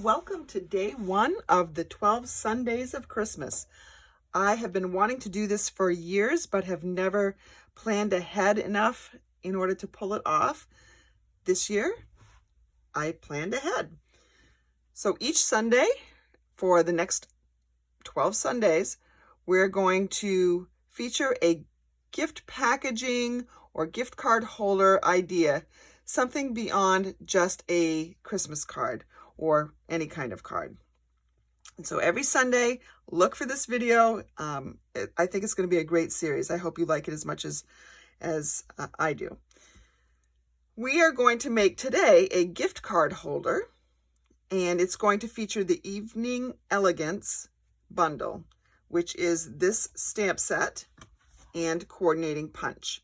Welcome to day one of the 12 Sundays of Christmas. I have been wanting to do this for years, but have never planned ahead enough in order to pull it off. This year, I planned ahead. So each Sunday, for the next 12 Sundays, we're going to feature a gift packaging or gift card holder idea, something beyond just a Christmas card or any kind of card. And so every Sunday, look for this video. I think it's going to be a great series. I hope you like it as much as I do. We are going to make today a gift card holder, and it's going to feature the Evening Elegance bundle, which is this stamp set and coordinating punch.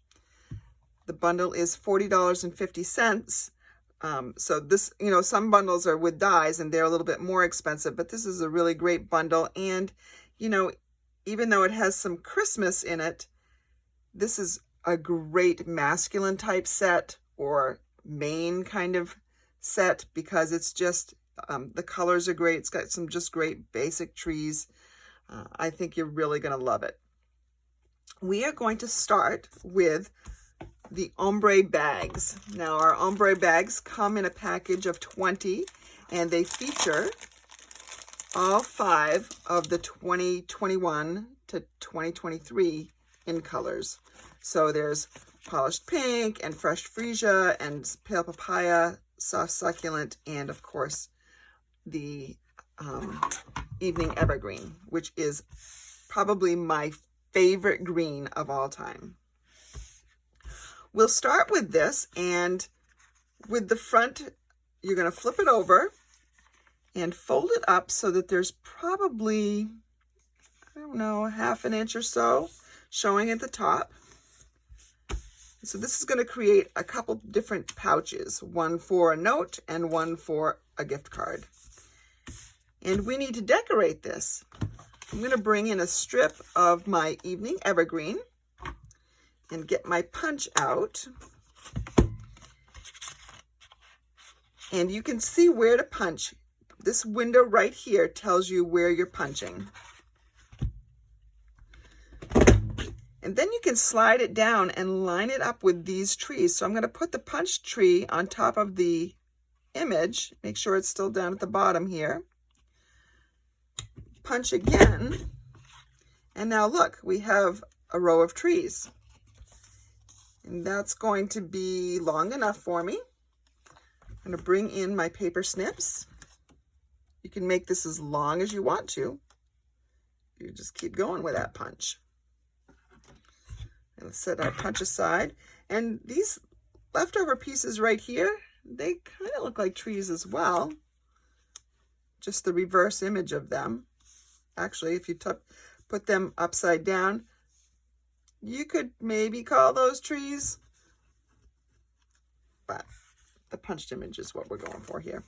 The bundle is $40.50. So this, some bundles are with dies and they're a little bit more expensive, but this is a really great bundle. And, even though it has some Christmas in it, this is a great masculine type set or main kind of set because it's just, the colors are great. It's got some just great basic trees. I think you're really going to love it. We are going to start with the Ombre bags. Now our Ombre bags come in a package of 20 and they feature all 5 of the 2021 to 2023 in colors. So there's polished pink and fresh freesia and pale papaya, soft succulent, and of course the evening evergreen, which is probably my favorite green of all time. We'll start with this, and with the front, you're going to flip it over and fold it up so that there's probably, half an inch or so showing at the top. So this is going to create a couple different pouches, one for a note and one for a gift card. And we need to decorate this. I'm going to bring in a strip of my Evening Evergreen and get my punch out. And you can see where to punch. This window right here tells you where you're punching. And then you can slide it down and line it up with these trees. So I'm going to put the punch tree on top of the image. Make sure it's still down at the bottom here. Punch again. And now look, we have a row of trees. And that's going to be long enough for me. I'm going to bring in my paper snips. You can make this as long as you want to. You just keep going with that punch. And let's set our punch aside. And these leftover pieces right here, they kind of look like trees as well. Just the reverse image of them. Actually, if you put them upside down, you could maybe call those trees, but the punched image is what we're going for here.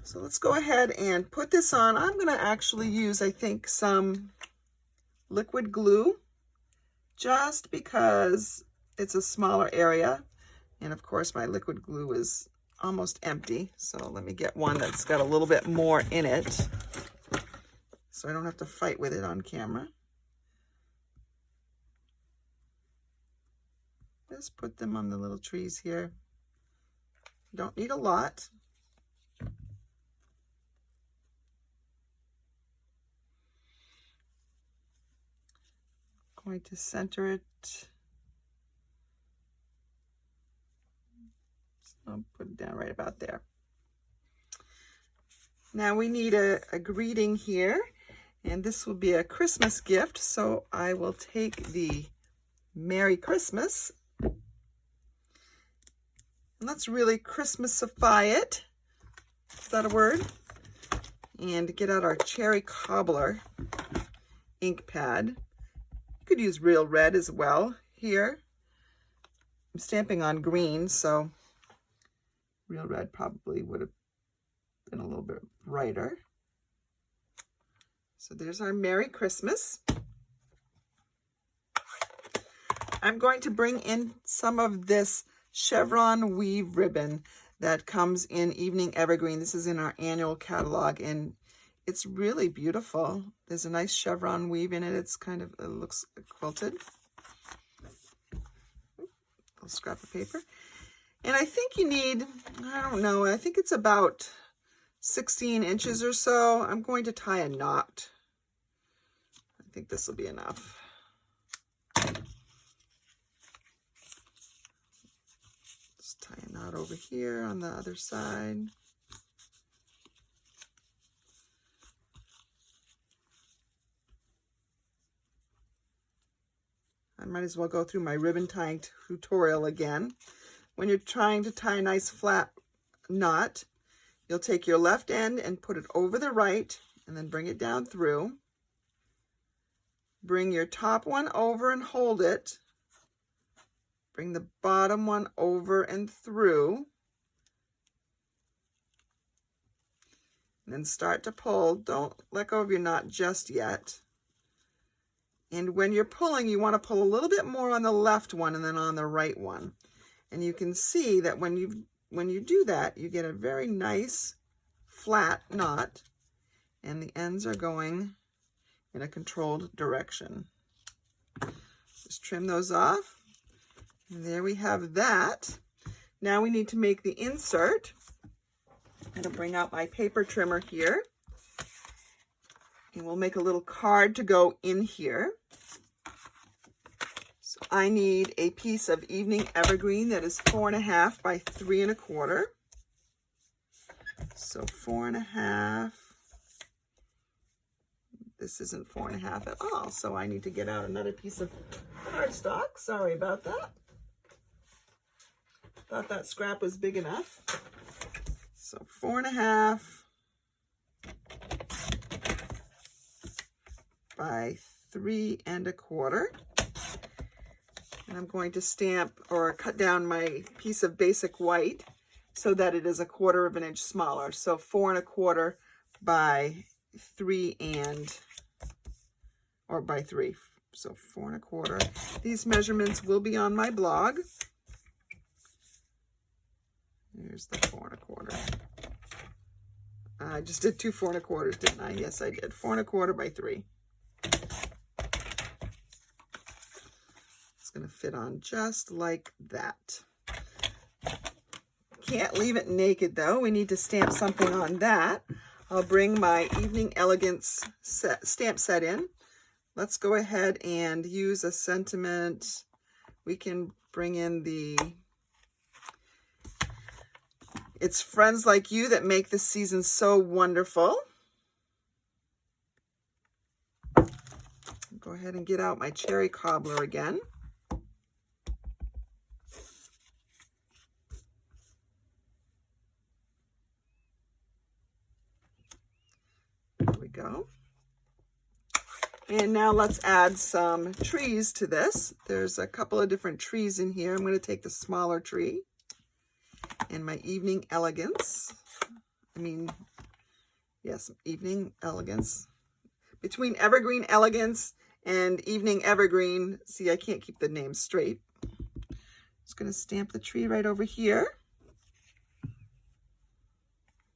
So let's go ahead and put this on. I'm going to actually use, I think, some liquid glue just because it's a smaller area. And of course, my liquid glue is almost empty. So let me get one that's got a little bit more in it so I don't have to fight with it on camera. Just put them on the little trees here. Don't need a lot. Going to center it. So I'll put it down right about there. Now we need a greeting here, and this will be a Christmas gift. So I will take the Merry Christmas. Let's really Christmasify it. Is that a word? And get out our cherry cobbler ink pad. You could use real red as well here. I'm stamping on green, so real red probably would have been a little bit brighter. So there's our Merry Christmas. I'm going to bring in some of this Chevron weave ribbon. that comes in Evening Evergreen. This is in our annual catalog, and it's really beautiful. There's a nice chevron weave in it. It's kind of, it looks quilted. Little scrap of paper. And I think you need, I don't know, I think it's about 16 inches or so. I'm going to tie a knot. I think this will be enough. Just tie a knot over here on the other side. I might as well go through my ribbon tying tutorial again. When you're trying to tie a nice flat knot, you'll take your left end and put it over the right and then bring it down through. Bring your top one over and hold it. Bring the bottom one over and through. And then start to pull. Don't let go of your knot just yet. And when you're pulling, you want to pull a little bit more on the left one and then on the right one. And you can see that when you do that, you get a very nice flat knot, and the ends are going in a controlled direction. Just trim those off. And there we have that. Now we need to make the insert. I'm going to bring out my paper trimmer here. And we'll make a little card to go in here. So I need a piece of Evening Evergreen that is 4.5 by 3.25. So 4.5. This isn't 4.5 at all, so I need to get out another piece of cardstock. Sorry about that. Thought that scrap was big enough. So 4.5 by 3.25. And I'm going to stamp or cut down my piece of basic white so that it is 1/4 of an inch smaller. So 4.25 by 3 by 3. So 4.25. These measurements will be on my blog. Here's the 4.25. I just did 2 4.25s, didn't I? Yes, I did. 4.25 by 3. It's going to fit on just like that. Can't leave it naked though. We need to stamp something on that. I'll bring my Evening Elegance stamp set in. Let's go ahead and use a sentiment. We can bring in the "It's friends like you that make this season so wonderful." Go ahead and get out my cherry cobbler again. There we go. And now let's add some trees to this. There's a couple of different trees in here. I'm going to take the smaller tree and my Evening Elegance. Evening Elegance. Between Evergreen Elegance and Evening Evergreen, see, I can't keep the names straight. Just going to stamp the tree right over here.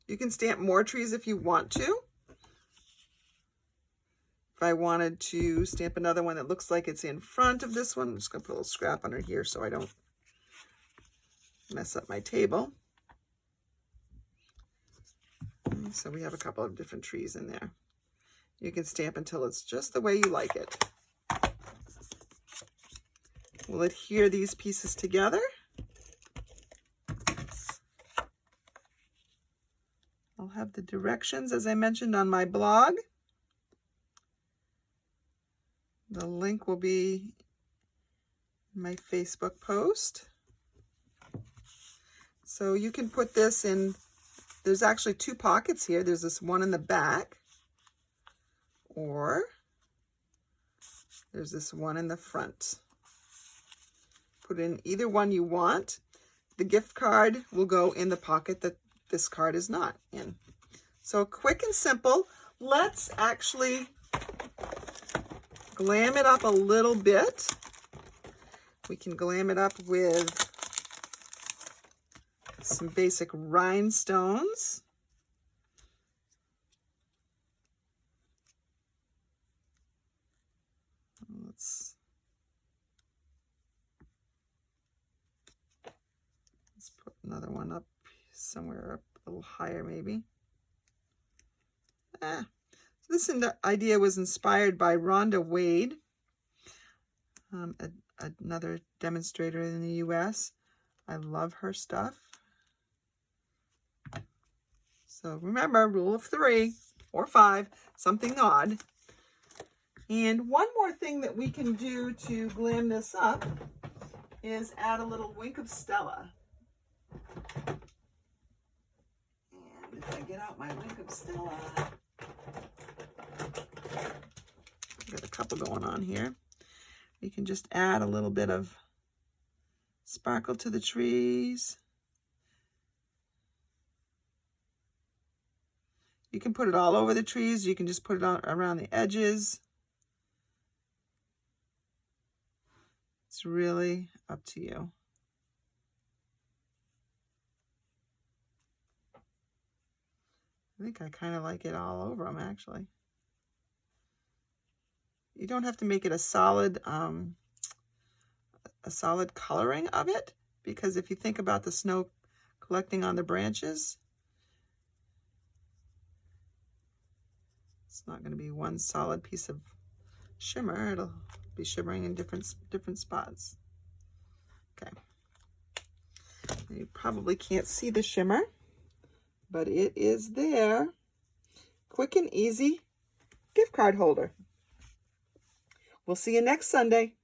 You can stamp more trees if you want to. If I wanted to stamp another one that looks like it's in front of this one, I'm just going to put a little scrap under here so I don't mess up my table. So we have a couple of different trees in there. You can stamp until it's just the way you like it. We'll adhere these pieces together. I'll have the directions, as I mentioned, on my blog. The link will be in my Facebook post. So you can put this in, there's actually 2 pockets here. There's this one in the back, or there's this one in the front. Put in either one you want. The gift card will go in the pocket that this card is not in. So quick and simple. Let's actually glam it up a little bit. We can glam it up with some basic rhinestones. Let's put another one up somewhere up a little higher maybe. So this idea was inspired by Rhonda Wade, another demonstrator in the US. I love her stuff. So remember, rule of 3 or 5, something odd. And one more thing that we can do to glam this up is add a little wink of Stella. And if I get out my wink of Stella, got a couple going on here. You can just add a little bit of sparkle to the trees. You can put it all over the trees. You can just put it on around the edges. It's really up to you. I think I kind of like it all over them, actually. You don't have to make it a solid coloring of it, because if you think about the snow collecting on the branches, it's not going to be one solid piece of shimmer. It'll be shimmering in different spots. Okay. You probably can't see the shimmer, but it is there. Quick and easy gift card holder. We'll see you next Sunday.